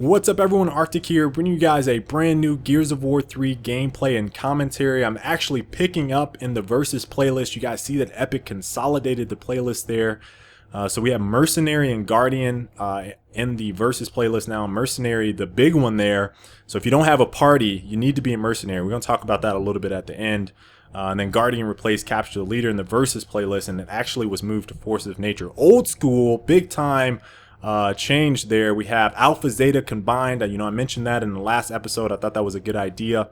What's up everyone, Arctic here, bringing you guys a brand new Gears of War 3 gameplay and commentary. I'm actually picking up in the Versus playlist. You guys see that Epic consolidated the playlist there. So we have Mercenary and Guardian in the Versus playlist now. Mercenary, the big one there. So if you don't have a party, you need to be a Mercenary. We're going to talk about that a little bit at the end. And then Guardian replaced Capture the Leader in the Versus playlist, and it actually was moved to Forces of Nature. Old school, big time change there. We have Alpha Zeta combined. I mentioned that in the last episode. I thought that was a good idea,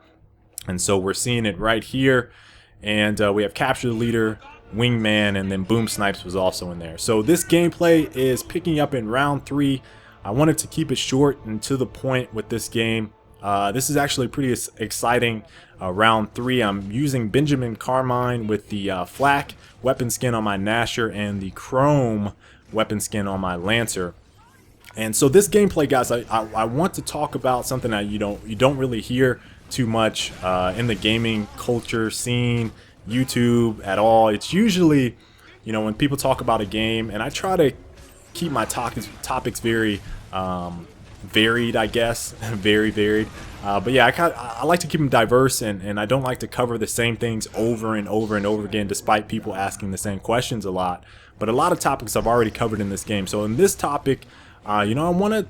and so we're seeing it right here. And we have Capture the Leader, Wingman, and then Boom Snipes was also in there. So this gameplay is picking up in round 3. I wanted to keep it short and to the point with this game. This is actually pretty exciting. Round 3, I'm using Benjamin Carmine with the Flak weapon skin on my Gnasher and the Chrome weapon skin on my Lancer. And so this gameplay, guys, I want to talk about something that you don't really hear too much in the gaming culture scene, YouTube at all. It's usually, when people talk about a game, and I try to keep my topics very varied, I guess. Very varied. But yeah, I like to keep them diverse, and I don't like to cover the same things over and over and over again, despite people asking the same questions a lot. But a lot of topics I've already covered in this game. So in this topic, I want to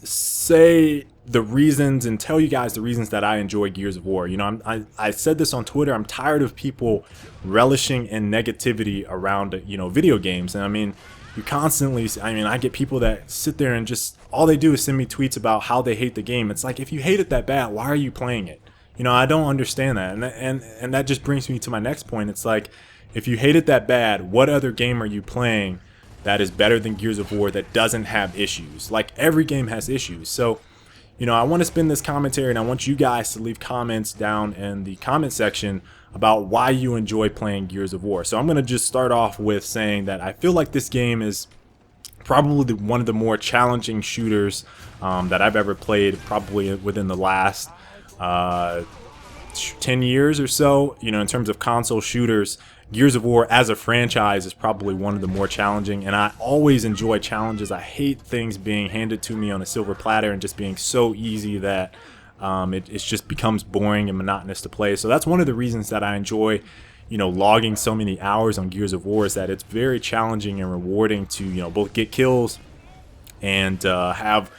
say the reasons and tell you guys the reasons that I enjoy Gears of War. I said this on Twitter. I'm tired of people relishing in negativity around video games. And I mean, you constantly, I get people that sit there and just all they do is send me tweets about how they hate the game. It's like, if you hate it that bad, why are you playing it? I don't understand that. And that just brings me to my next point. It's like, if you hate it that bad, what other game are you playing that is better than Gears of War that doesn't have issues? Like, every game has issues. So, I want to spin this commentary, and I want you guys to leave comments down in the comment section about why you enjoy playing Gears of War. So I'm going to just start off with saying that I feel like this game is probably one of the more challenging shooters that I've ever played, probably within the last 10 years or so. In terms of console shooters, Gears of War as a franchise is probably one of the more challenging, and I always enjoy challenges. I hate things being handed to me on a silver platter and just being so easy that it just becomes boring and monotonous to play. So that's one of the reasons that I enjoy logging so many hours on Gears of War, is that it's very challenging and rewarding to both get kills and have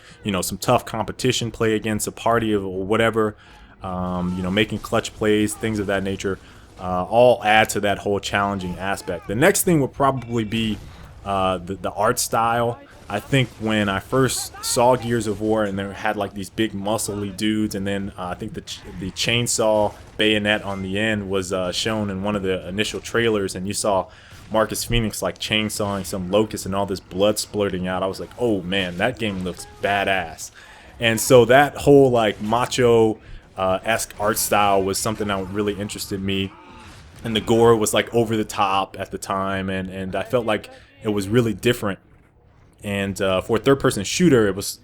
some tough competition, play against a party or whatever, making clutch plays, things of that nature. All add to that whole challenging aspect. The next thing would probably be the art style. I think when I first saw Gears of War and they had like these big muscly dudes, and then I think the chainsaw bayonet on the end was shown in one of the initial trailers, and you saw Marcus Phoenix like chainsawing some locust and all this blood splurting out. I was like, oh man, that game looks badass. And so that whole like macho esque art style was something that really interested me. And the gore was like over the top at the time, and I felt like it was really different. And for a third-person shooter, it was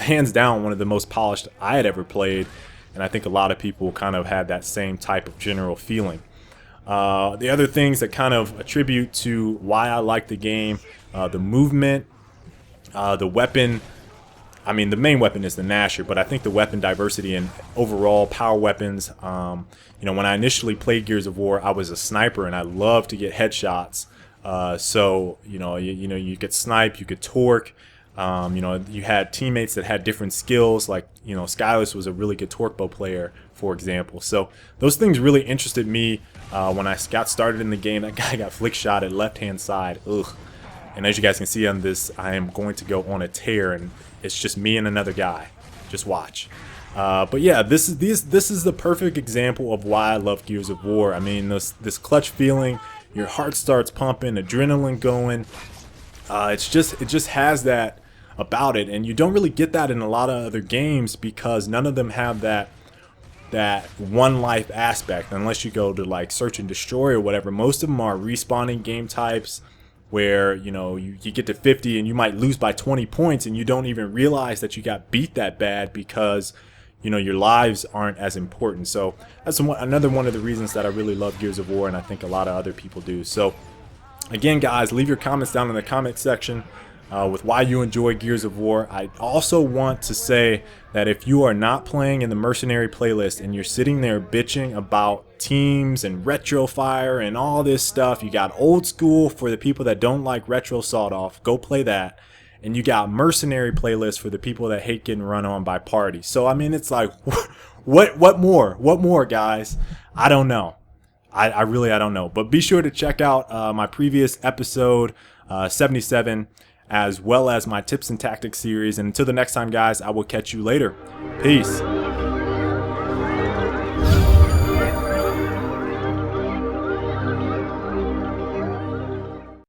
hands down one of the most polished I had ever played. And I think a lot of people kind of had that same type of general feeling. The other things that kind of attribute to why I like the game, the movement, the weapon. I mean, the main weapon is the Gnasher, but I think the weapon diversity and overall power weapons. When I initially played Gears of War, I was a sniper, and I loved to get headshots. So you could snipe, you could torque. You had teammates that had different skills. Like Skyless was a really good torque bow player, for example. So those things really interested me when I got started in the game. That guy got flick shot at left-hand side. Ugh. And as you guys can see on this, I am going to go on a tear, and it's just me and another guy. Just watch. But yeah, this is the perfect example of why I love Gears of War. I mean, this clutch feeling, your heart starts pumping, adrenaline going. It just has that about it, and you don't really get that in a lot of other games because none of them have that one life aspect, unless you go to like Search and Destroy or whatever. Most of them are respawning game types, where you get to 50 and you might lose by 20 points and you don't even realize that you got beat that bad because your lives aren't as important. So that's another one of the reasons that I really love Gears of War, and I think a lot of other people do. So again, guys, leave your comments down in the comment section. with why you enjoy Gears of War. I also want to say that if you are not playing in the Mercenary playlist and you're sitting there bitching about teams and retro fire and all this stuff, you got old school for the people that don't like retro sawed off, go play that. And you got Mercenary playlist for the people that hate getting run on by parties. So I mean, it's like, what more, guys? I don't know. I really don't know. But be sure to check out my previous episode 77, as well as my tips and tactics series. And until the next time, guys, I will catch you later. Peace.